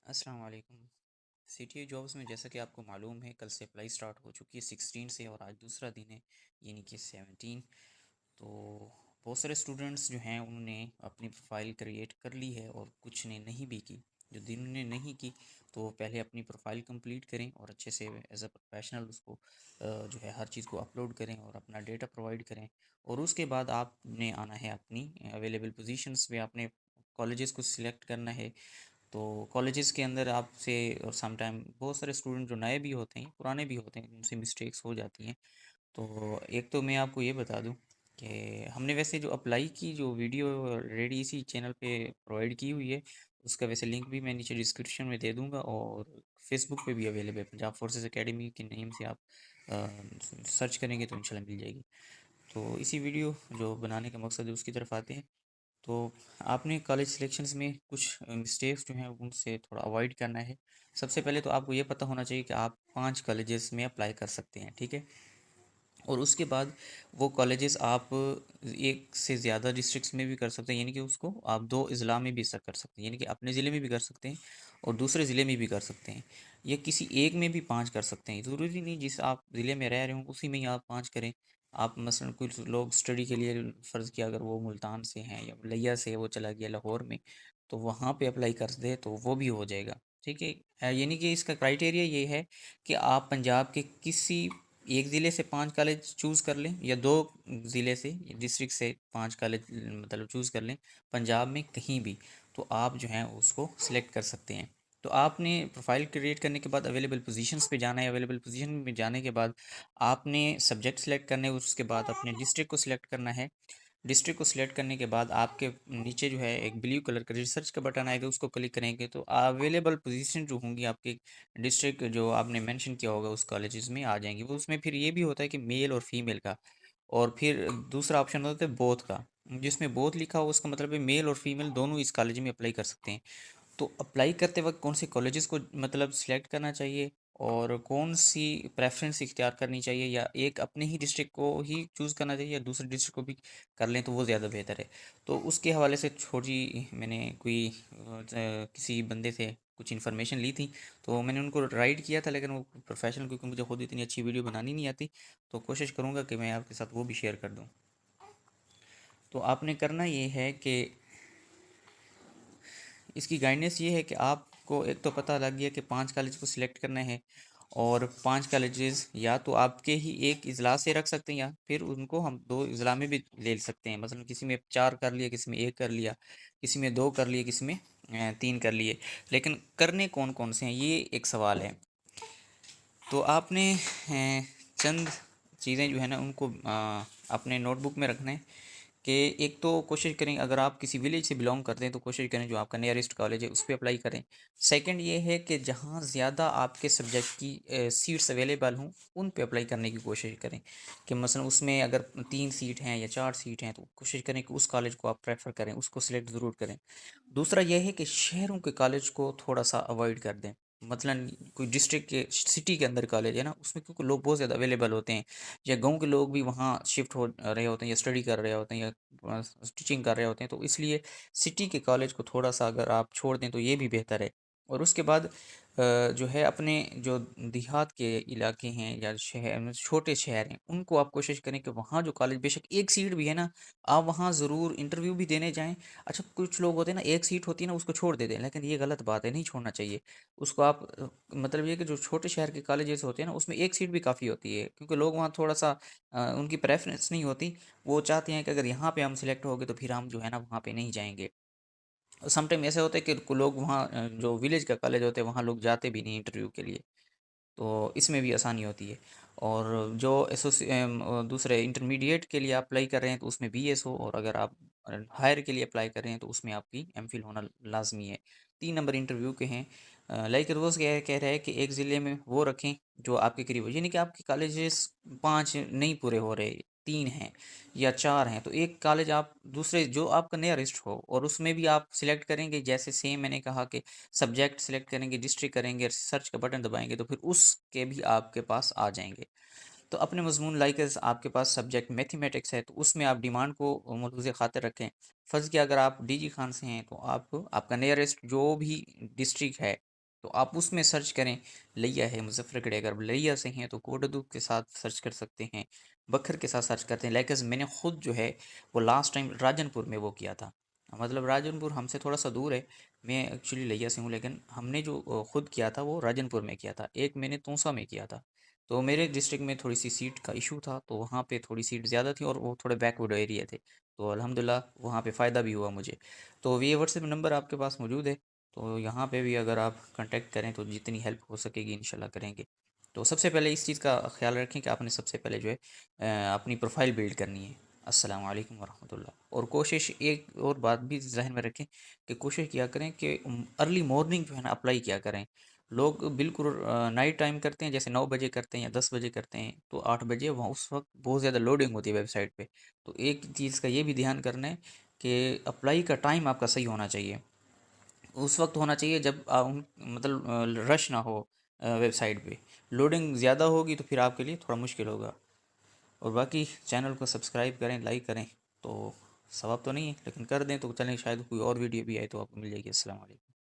السلام علیکم۔ C T A jobs میں جیسا کہ آپ کو معلوم ہے کل سے اپلائی سٹارٹ ہو چکی ہے 16 سے، اور آج دوسرا دن ہے یعنی کہ 17۔ تو بہت سارے اسٹوڈنٹس جو ہیں انہوں نے اپنی پروفائل کریٹ کر لی ہے اور کچھ نے نہیں بھی کی۔ جو جنہوں نے نہیں کی تو وہ پہلے اپنی پروفائل کمپلیٹ کریں اور اچھے سے ایز اے پروفیشنل اس کو جو ہے ہر چیز کو اپلوڈ کریں اور اپنا ڈیٹا پرووائڈ کریں، اور اس کے بعد آپ نے آنا ہے اپنی اویلیبل پوزیشنس میں، اپنے کالجز کو سلیکٹ کرنا ہے۔ تو کالجز کے اندر آپ سے اور سم ٹائم بہت سارے اسٹوڈنٹ جو نئے بھی ہوتے ہیں پرانے بھی ہوتے ہیں ان سے مسٹیکس ہو جاتی ہیں۔ تو ایک تو میں آپ کو یہ بتا دوں کہ ہم نے ویسے جو اپلائی کی جو ویڈیو ریڈی اسی چینل پہ پرووائڈ کی ہوئی ہے، اس کا ویسے لنک بھی میں نیچے ڈسکرپشن میں دے دوں گا، اور فیس بک پہ بھی اویلیبل ہے، پنجاب فورسز اکیڈمی کے نیم سے آپ سرچ کریں گے تو انشاءاللہ مل جائے گی۔ تو اسی ویڈیو جو بنانے کا مقصد ہے اس کی طرف آتے ہیں۔ تو آپ نے کالج سلیکشنز میں کچھ مسٹیکس جو ہیں ان سے تھوڑا اوائڈ کرنا ہے۔ سب سے پہلے تو آپ کو یہ پتہ ہونا چاہیے کہ آپ 5 کالجز میں اپلائی کر سکتے ہیں، ٹھیک ہے؟ اور اس کے بعد وہ کالجز آپ ایک سے زیادہ ڈسٹرکٹس میں بھی کر سکتے ہیں، یعنی کہ اس کو آپ 2 اضلاع میں بھی کر سکتے ہیں، یعنی کہ اپنے ضلع میں بھی کر سکتے ہیں اور دوسرے ضلع میں بھی کر سکتے ہیں، یا کسی ایک میں بھی 5 کر سکتے ہیں۔ ضروری نہیں جس آپ ضلع میں رہ رہے ہوں اسی میں ہی آپ 5 کریں۔ آپ مثلا کچھ لوگ اسٹڈی کے لیے فرض کیا اگر وہ ملتان سے ہیں یا لیا سے وہ چلا گیا لاہور میں، تو وہاں پہ اپلائی کر دے تو وہ بھی ہو جائے گا، ٹھیک ہے؟ یعنی کہ اس کا کرائٹیریا یہ ہے کہ آپ پنجاب کے کسی ایک ضلع سے 5 کالج چوز کر لیں، یا 2 ضلع سے ڈسٹرکٹ سے 5 کالج مطلب چوز کر لیں پنجاب میں کہیں بھی، تو آپ جو ہیں اس کو سلیکٹ کر سکتے ہیں۔ تو آپ نے پروفائل کریٹ کرنے کے بعد اویلیبل پوزیشنز پہ جانا ہے۔ اویلیبل پوزیشن میں جانے کے بعد آپ نے سبجیکٹ سلیکٹ کرنے، اس کے بعد اپنے ڈسٹرکٹ کو سلیکٹ کرنا ہے۔ ڈسٹرکٹ کو سلیکٹ کرنے کے بعد آپ کے نیچے جو ہے ایک بلیو کلر کا ریسرچ کا بٹن آئے گا، اس کو کلک کریں گے تو اویلیبل پوزیشن جو ہوں گی آپ کے ڈسٹرکٹ جو آپ نے مینشن کیا ہوگا اس کالجز میں آ جائیں گی۔ وہ اس میں پھر یہ بھی ہوتا ہے کہ میل اور فیمیل کا، اور پھر دوسرا آپشن ہوتا ہے بوتھ کا، جس میں بوتھ لکھا ہو اس کا مطلب ہے میل اور فیمیل دونوں اس کالج میں اپلائی کر سکتے ہیں۔ تو اپلائی کرتے وقت کون سے کالجز کو مطلب سلیکٹ کرنا چاہیے اور کون سی پریفرنس اختیار کرنی چاہیے، یا ایک اپنے ہی ڈسٹرکٹ کو ہی چوز کرنا چاہیے یا دوسرے ڈسٹرکٹ کو بھی کر لیں تو وہ زیادہ بہتر ہے۔ تو اس کے حوالے سے چھوٹی میں نے کوئی کسی بندے سے کچھ انفارمیشن لی تھی، تو میں نے ان کو رائٹ کیا تھا، لیکن وہ پروفیشنل کیونکہ مجھے خود اتنی اچھی ویڈیو بنانی نہیں آتی، تو کوشش کروں گا کہ میں آپ کے ساتھ وہ بھی شیئر کر دوں۔ تو آپ نے کرنا یہ ہے کہ اس کی گائیڈنس یہ ہے کہ آپ کو ایک تو پتہ لگ گیا کہ 5 کالج کو سلیکٹ کرنا ہے، اور 5 کالجز یا تو آپ کے ہی ایک اضلاع سے رکھ سکتے ہیں یا پھر ان کو ہم 2 اضلاع میں بھی لے سکتے ہیں، مثلا کسی میں 4 کر لیا، کسی میں 1 کر لیا، کسی میں 2 کر لیے، کسی میں 3 کر لیے۔ لیکن کرنے کون کون سے ہیں یہ ایک سوال ہے۔ تو آپ نے چند چیزیں جو ہے نا ان کو اپنے نوٹ بک میں رکھنا ہے کہ ایک تو کوشش کریں اگر آپ کسی ولیج سے بلانگ کرتے ہیں تو کوشش کریں جو آپ کا نیئرسٹ کالج ہے اس پہ اپلائی کریں۔ سیکنڈ یہ ہے کہ جہاں زیادہ آپ کے سبجیکٹ کی سیٹس اویلیبل ہوں ان پہ اپلائی کرنے کی کوشش کریں، کہ مثلا اس میں اگر 3 سیٹ ہیں یا 4 سیٹ ہیں تو کوشش کریں کہ اس کالج کو آپ پریفر کریں، اس کو سلیکٹ ضرور کریں۔ دوسرا یہ ہے کہ شہروں کے کالج کو تھوڑا سا اوائڈ کر دیں، مثلا کوئی ڈسٹرکٹ کے سٹی کے اندر کالج ہے نا اس میں کیونکہ لوگ بہت زیادہ اویلیبل ہوتے ہیں، یا گاؤں کے لوگ بھی وہاں شفٹ ہو رہے ہوتے ہیں یا اسٹڈی کر رہے ہوتے ہیں یا ٹیچنگ کر رہے ہوتے ہیں، تو اس لیے سٹی کے کالج کو تھوڑا سا اگر آپ چھوڑ دیں تو یہ بھی بہتر ہے۔ اور اس کے بعد جو ہے اپنے جو دیہات کے علاقے ہیں یا شہر چھوٹے شہر ہیں ان کو آپ کوشش کریں کہ وہاں جو کالج بے شک ایک سیٹ بھی ہے نا آپ وہاں ضرور انٹرویو بھی دینے جائیں۔ اچھا کچھ لوگ ہوتے ہیں نا ایک سیٹ ہوتی ہے نا اس کو چھوڑ دیتے ہیں، لیکن یہ غلط بات ہے، نہیں چھوڑنا چاہیے اس کو آپ مطلب یہ کہ جو چھوٹے شہر کے کالجز ہوتے ہیں نا اس میں ایک سیٹ بھی کافی ہوتی ہے، کیونکہ لوگ وہاں تھوڑا سا ان کی پریفرنس نہیں ہوتی، وہ چاہتے ہیں کہ اگر یہاں پہ ہم سلیکٹ ہو گئے تو پھر ہم جو ہے نا وہاں پہ نہیں جائیں گے۔ سم ٹائم ایسے ہوتا ہے کہ لوگ وہاں جو ولیج کا کالج ہوتے ہیں وہاں لوگ جاتے بھی نہیں انٹرویو کے لیے، تو اس میں بھی آسانی ہوتی ہے۔ اور جو دوسرے انٹرمیڈیٹ کے لیے آپ اپلائی کر رہے ہیں تو اس میں بی ایس ہو، اور اگر آپ ہائر کے لیے اپلائی کر رہے ہیں تو اس میں آپ کی ایم فل ہونا لازمی ہے۔ 3 نمبر انٹرویو کے ہیں۔ لائک روز کہہ رہا ہے کہ ایک ضلع میں وہ رکھیں جو آپ کے قریب ہو، یعنی کہ آپ کے کالجز 5 نہیں پورے ہو رہے، 3 ہیں یا 4 ہیں، تو ایک کالج آپ دوسرے جو آپ کا نیئرسٹ ہو اور اس میں بھی آپ سلیکٹ کریں گے، جیسے سیم میں نے کہا کہ سبجیکٹ سلیکٹ کریں گے، ڈسٹرکٹ کریں گے، سرچ کا بٹن دبائیں گے تو پھر اس کے بھی آپ کے پاس آ جائیں گے۔ تو اپنے مضمون لائکرز آپ کے پاس سبجیکٹ میتھمیٹکس ہے تو اس میں آپ ڈیمانڈ کو ملحوظ خاطر رکھیں۔ فرض کیا اگر آپ ڈی جی خان سے ہیں تو آپ کا نیئرسٹ جو بھی ڈسٹرکٹ ہے تو آپ اس میں سرچ کریں، لیا ہے مظفر گڑھ، اگر لیا سے ہیں تو کوڈدو کے ساتھ سرچ کر سکتے ہیں، بکھر کے ساتھ سرچ کرتے ہیں. لیکن میں نے خود جو ہے وہ لاسٹ ٹائم راجن پور میں وہ کیا تھا. مطلب راجن پور ہم سے تھوڑا سا دور ہے، میں ایکچولی لیا سے ہوں، لیکن ہم نے جو خود کیا تھا وہ راجن پور میں کیا تھا. ایک میں نے تونسا میں کیا تھا. تو میرے ڈسٹرکٹ میں تھوڑی سی سیٹ کا ایشو تھا، تو وہاں پہ تھوڑی سیٹ زیادہ تھی اور وہ تھوڑے بیک ورڈ ایریا تھے. تو الحمدللہ وہاں پہ فائدہ بھی ہوا مجھے. تو یہ واٹس ایپ نمبر آپ کے پاس موجود ہے، تو یہاں پہ بھی اگر آپ کانٹیکٹ کریں تو جتنی ہیلپ ہو سکے گی انشاءاللہ کریں گے. تو سب سے پہلے اس چیز کا خیال رکھیں کہ آپ نے سب سے پہلے جو ہے اپنی پروفائل بلڈ کرنی ہے. السلام علیکم ورحمۃ اللہ. اور کوشش ایک اور بات بھی ذہن میں رکھیں کہ کوشش کیا کریں کہ ارلی مارننگ جو ہے نا اپلائی کیا کریں. لوگ بالکل نائٹ ٹائم کرتے ہیں، جیسے 9 بجے کرتے ہیں یا 10 بجے کرتے ہیں، تو 8 بجے وہاں اس وقت بہت زیادہ لوڈنگ ہوتی ہے ویب سائٹ پہ. تو ایک چیز کا یہ بھی دھیان کرنا ہے کہ اپلائی کا ٹائم آپ کا صحیح ہونا چاہیے. اس وقت ہونا چاہیے جب مطلب رش نہ ہو ویب سائٹ پہ. لوڈنگ زیادہ ہوگی تو پھر آپ کے لیے تھوڑا مشکل ہوگا. اور باقی چینل کو سبسکرائب کریں، لائک کریں. تو ثواب تو نہیں ہے لیکن کر دیں تو چلیں، شاید کوئی اور ویڈیو بھی آئے تو آپ کو مل جائے گی. السلام علیکم.